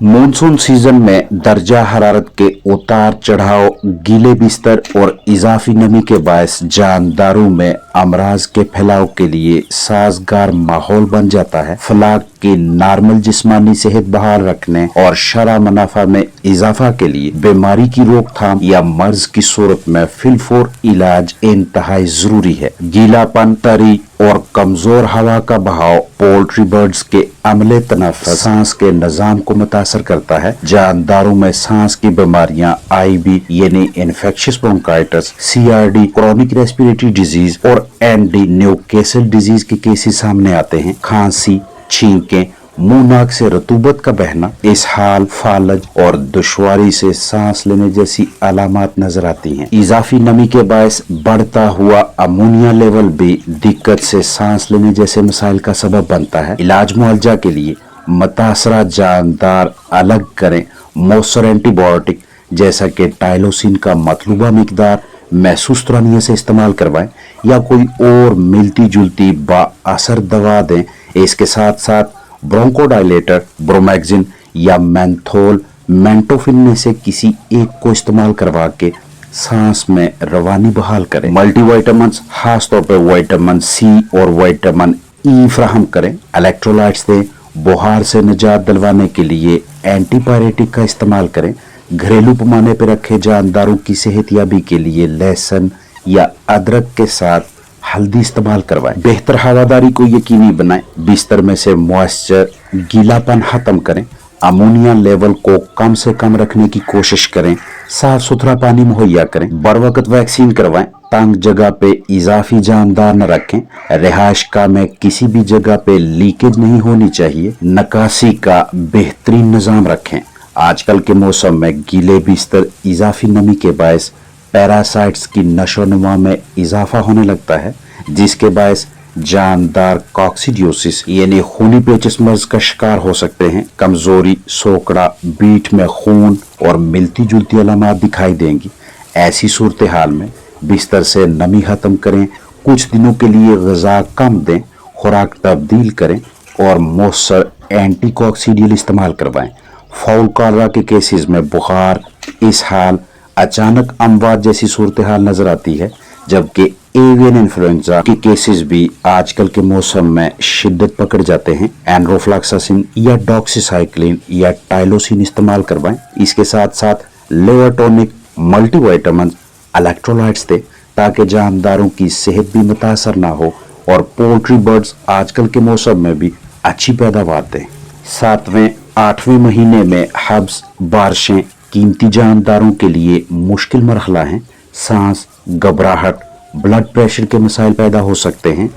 Monsoon season में दर्जा हरारत के उतार चढ़ाव, गीले बिस्तर और इजाफी नमी के बायस जानदारों में अमराज के फैलाव के लिए साजगार माहौल बन जाता है। फलाक की नॉर्मल जिस्मानी सेहत बहाल रखने और शरह मुनाफा में इजाफा के लिए बीमारी की रोकथाम या मर्ज की सूरत में फिलफोर इलाज इंतहाई जरूरी है। गीलापन, तरी और कमजोर हवा का बहाव पोल्ट्री बर्ड्स के अमले तनफ्फुस, सांस के निजाम को मुतासर करता है। जानदारों में सांस की बीमारियां IB यानी infectious bronchitis, CRD chronic respiratory disease और ND न्यूकासल डिजीज के केसेस सामने आते हैं। खांसी, छींकें, मुंह नाक से रतूबत का बहना, इसहाल, फालज और दुश्वारी से सांस लेने जैसी अलामत नजर आती हैं। इजाफी नमी के बायस बढ़ता हुआ अमोनिया लेवल भी दिक्कत से सांस लेने जैसे मसाइल का सबब बनता है। इलाज मुआवजा के लिए मुतासरा जानदार अलग करें। मौसर एंटीबायोटिक जैसा कि टाइलोसिन का मतलूबा मिकदार महसूस तुरानिया से इस्तेमाल करवाएं या कोई और मिलती जुलती बाअसर दवा दें। इसके साथ साथ ब्रोंकोडायलेटर, ब्रोमैक्सिन या मेंथोल, मेंटोफिन में से किसी एक को इस्तेमाल करवा के सांस में रवानी बहाल करें। मल्टीविटामिन, खासतौर पर विटामिन C और विटामिन E फराहम करें। इलेक्ट्रोलाइट्स दें। बुखार से निजात दिलवाने के लिए एंटीपायरेटिक का इस्तेमाल करें। घरेलू पैमाने पर रखे जानदारों की सेहतयाबी के लिए लहसुन या अदरक के साथ हल्दी इस्तेमाल करवाएं। बेहतर हवादारी को यकीनी बनाएं। बिस्तर में से मॉइस्चर, गीलापन खत्म करें। अमोनिया लेवल को कम से कम रखने की कोशिश करें। साफ सुथरा पानी मुहैया करें। बर वक्त वैक्सीन करवाएं। तंग जगह पे इजाफी जानदार न रखें। रिहाइश का में किसी भी जगह पे लीकेज नहीं होनी चाहिए। नकासी का बेहतरीन निजाम रखें। आजकल के मौसम में गीले बिस्तर, इजाफी नमी के बायस पैरासाइट्स की नशोनुमा में इजाफा होने लगता है, जिसके बायस जानदार कॉक्सिडियोसिस यानी खूनी पेचिश मर्ज का शिकार हो सकते हैं। कमजोरी, सोकड़ा, बीट में खून और मिलती जुलती अलामत दिखाई देंगी। ऐसी सूरत हाल में बिस्तर से नमी खत्म करें। कुछ दिनों के लिए ग़िज़ा कम दें, खुराक तब्दील करें और मौसर एंटीकॉक्सीडियल इस्तेमाल करवाएं। फाउल कॉलरा के केसेस में बुखार, इसहाल, अचानक अमवात जैसी सूरत हाल नजर आती है, जबकि एवियन इन्फ्लुएंजा के केसेस भी आजकल के मौसम में शिद्दत पकड़ जाते हैं। एनरोफ्लॉक्सासिन या डॉक्सीसाइक्लिन या टाइलोसिन इस्तेमाल करवाएं। इसके साथ साथ लिवर टॉनिक, मल्टीविटामिन, इलेक्ट्रोलाइट्स दें ताकि जानदारों की सेहत भी मुतासर ना हो और पोल्ट्री बर्ड्स आजकल के मौसम में भी अच्छी पैदावार दें। 7वें 8वें महीने में हब्स, बारिशें कीमती जानदारों के लिए मुश्किल मरहला हैं। सांस, घबराहट, ब्लड प्रेशर के मसाइल पैदा हो सकते हैं।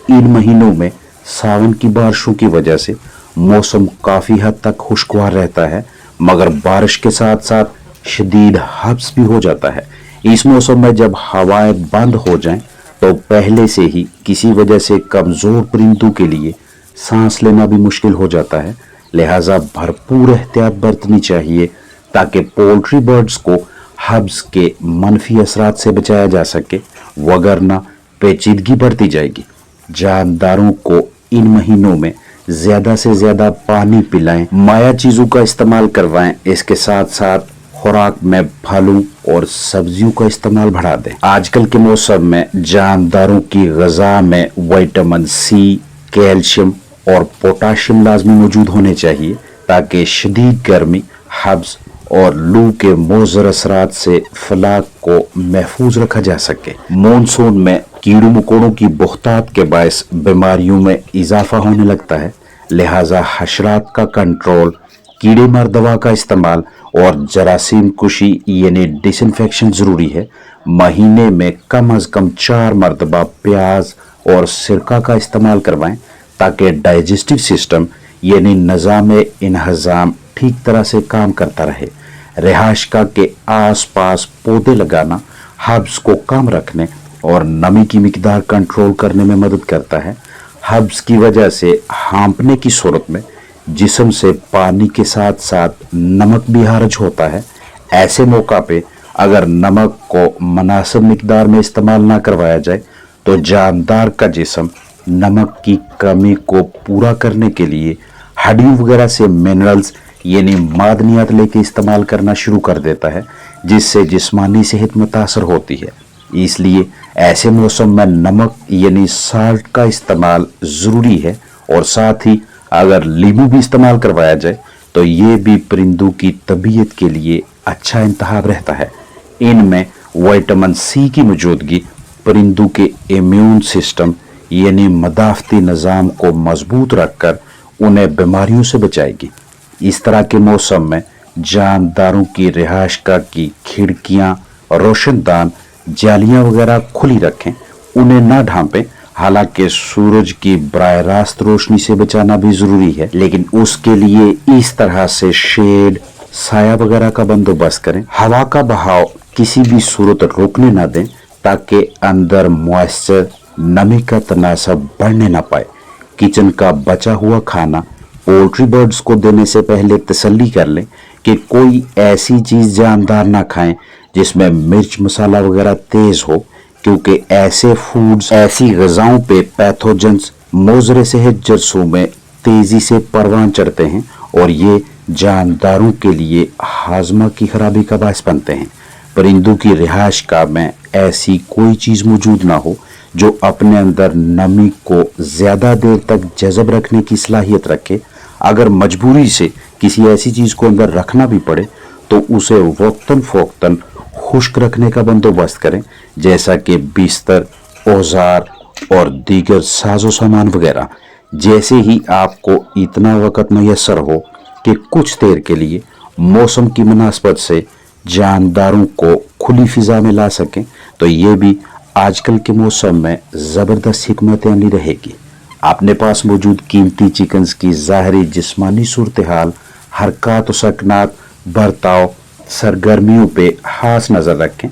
इन महीनों में सावन की बारिशों की वजह से मौसम काफ़ी हद तक खुशगवार रहता है, मगर बारिश के साथ साथ शदीद हब्स भी हो जाता है। इस मौसम में जब हवाएं बंद हो जाएं तो पहले से ही किसी वजह से कमज़ोर परिंदों के लिए सांस लेना भी मुश्किल हो जाता है। लिहाजा भरपूर एहतियात बरतनी चाहिए ताकि पोल्ट्री बर्ड्स को हब्स के मनफी असरात से बचाया जा सके, वगरना पेचीदगी बढ़ती जाएगी। जानदारों को इन महीनों में ज्यादा से ज्यादा पानी पिलाएं, माया चीजों का इस्तेमाल करवाएं। इसके साथ साथ खुराक में फलों और सब्जियों का इस्तेमाल बढ़ा दें। आजकल के मौसम में जानदारों की ग़िज़ा में विटामिन C, कैल्शियम और पोटाशियम लाजमी मौजूद होने चाहिए ताकि शदीद गर्मी, हब्स और लू के मुज़र असरात से फलाक को महफूज रखा जा सके। मानसून में कीड़ों मकोड़ों की बहुतात के बायस बीमारियों में इजाफा होने लगता है। लिहाजा हशरात का कंट्रोल, कीड़े मार दवा का इस्तेमाल और जरासीम कुशी यानी डिसइंफेक्शन जरूरी है। महीने में कम अज कम 4 मरतबा प्याज और सिरका का इस्तेमाल करवाएं ताकि डाइजेस्टिव सिस्टम यानी निज़ाम इन्हज़ाम ठीक तरह से काम करता रहे। रिहाइशगाह के आसपास पौधे लगाना हब्स को कम रखने और नमी की मिकदार कंट्रोल करने में मदद करता है। हब्स की वजह से हाँपने की सूरत में जिस्म से पानी के साथ साथ नमक भी खारिज होता है। ऐसे मौका पे अगर नमक को मुनासिब मिकदार में इस्तेमाल ना करवाया जाए तो जानदार का जिस्म नमक की कमी को पूरा करने के लिए हड्डियों वगैरह से मिनरल्स यानी मादनियात लेके इस्तेमाल करना शुरू कर देता है, जिससे जिस्मानी सेहत मुतासर होती है। इसलिए ऐसे मौसम में नमक यानी साल्ट का इस्तेमाल ज़रूरी है, और साथ ही अगर नींबू भी इस्तेमाल करवाया जाए तो ये भी परिंदों की तबीयत के लिए अच्छा इंतखाब रहता है। इनमें विटामिन सी की मौजूदगी परिंदों के इम्यून सिस्टम यानी मदाफ़ती निज़ाम को मजबूत रखकर उन्हें बीमारियों से बचाएगी। इस तरह के मौसम में जानदारों की रिहाइशगाह की खिड़कियाँ, रोशनदान, जालियाँ वगैरह खुली रखें, उन्हें ना ढांपें। हालांकि सूरज की बराह रास्त रोशनी से बचाना भी ज़रूरी है, लेकिन उसके लिए इस तरह से शेड, साया वगैरह का बंदोबस्त करें। हवा का बहाव किसी भी सूरत रोकने ना दें, ताकि अंदर मॉइस्चर, नमी का तनासब बढ़ने ना पाए। किचन का बचा हुआ खाना पोल्ट्री बर्ड्स को देने से पहले तसल्ली कर लें कि कोई ऐसी चीज़ जानदार ना खाएं जिसमें मिर्च मसाला वगैरह तेज़ हो, क्योंकि ऐसे फूड्स, ऐसी ग़िज़ाओं पे पैथोजेंस मोज़रे सेहत जरासीम में तेज़ी से परवान चढ़ते हैं, और ये जानदारों के लिए हाजमा की खराबी का बायस बनते हैं। परिंदों की रिहाइशगाह में ऐसी कोई चीज़ मौजूद ना हो जो अपने अंदर नमी को ज़्यादा देर तक जज़ब रखने की सलाहियत रखे। अगर मजबूरी से किसी ऐसी चीज़ को अंदर रखना भी पड़े तो उसे वक्तन फ़ौक्तन खुश्क रखने का बंदोबस्त करें, जैसा कि बिस्तर, औजार और दीगर साजो सामान वगैरह। जैसे ही आपको इतना वक़्त मैसर हो कि कुछ देर के लिए मौसम की मुनासबत से जानदारों को खुली फिजा में ला सकें, तो ये भी आजकल के मौसम में ज़बरदस्त हिकमत अमली रहेगी। अपने पास मौजूद कीमती चिकन्स की ज़ाहरी जिस्मानी सूरत हाल, हरकत व सकनात, बर्ताव, सरगर्मियों पे खास नज़र रखें।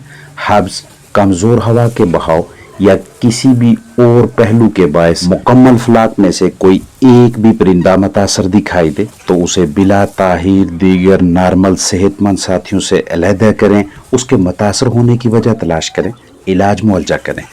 हब्स, कमज़ोर हवा के बहाव या किसी भी और पहलू के बायस मुकम्मल फ्लाक में से कोई एक भी परिंदा मुतासर दिखाई दे तो उसे बिला ताहीर दीगर नॉर्मल सेहतमंद साथियों से अलहदा करें, उसके मुतासर होने की वजह तलाश करें, इलाज मुआवजा करें,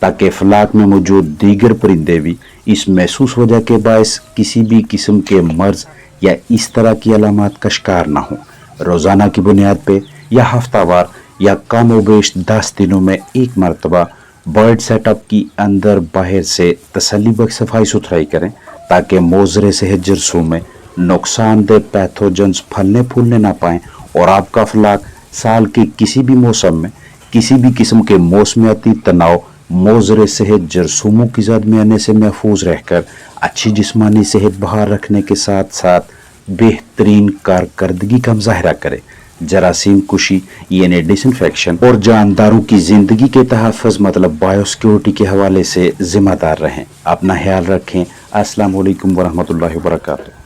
ताकि फ्लाक में मौजूद दीगर परिंदे भी इस महसूस वजह के बायस किसी भी किस्म के मर्ज या इस तरह की अलामात का शिकार ना हो। रोज़ाना की बुनियाद पे या हफ्तावार या कम व बेश 10 दिनों में एक मरतबा बर्ड सेटअप की अंदर बाहर से तसल्ली बख्श सफाई सुथराई करें, ताकि मोज़रे सेहत जरासीम में नुकसानदेह पैथोजेंस फलने फूलने ना पाएँ और आपका फ्लाक साल के किसी भी मौसम में किसी भी किस्म के मौसमियाती तनाव, मोज़रे सेहत जरासीमों की ज़द में आने से महफूज रहकर अच्छी जिस्मानी सेहत बहाल रखने के साथ साथ बेहतरीन कारकर्दगी का मुजाहरा करे। जरासीम कुशी यानी डिसइंफेक्शन और जानदारों की ज़िंदगी के तहफ़्फ़ुज़ मतलब बायोसिक्योरिटी के हवाले से ज़िम्मेदार रहें। अपना ख्याल रखें। अस्सलाम वालेकुम वरहमतुल्लाहि वबरकातुहू।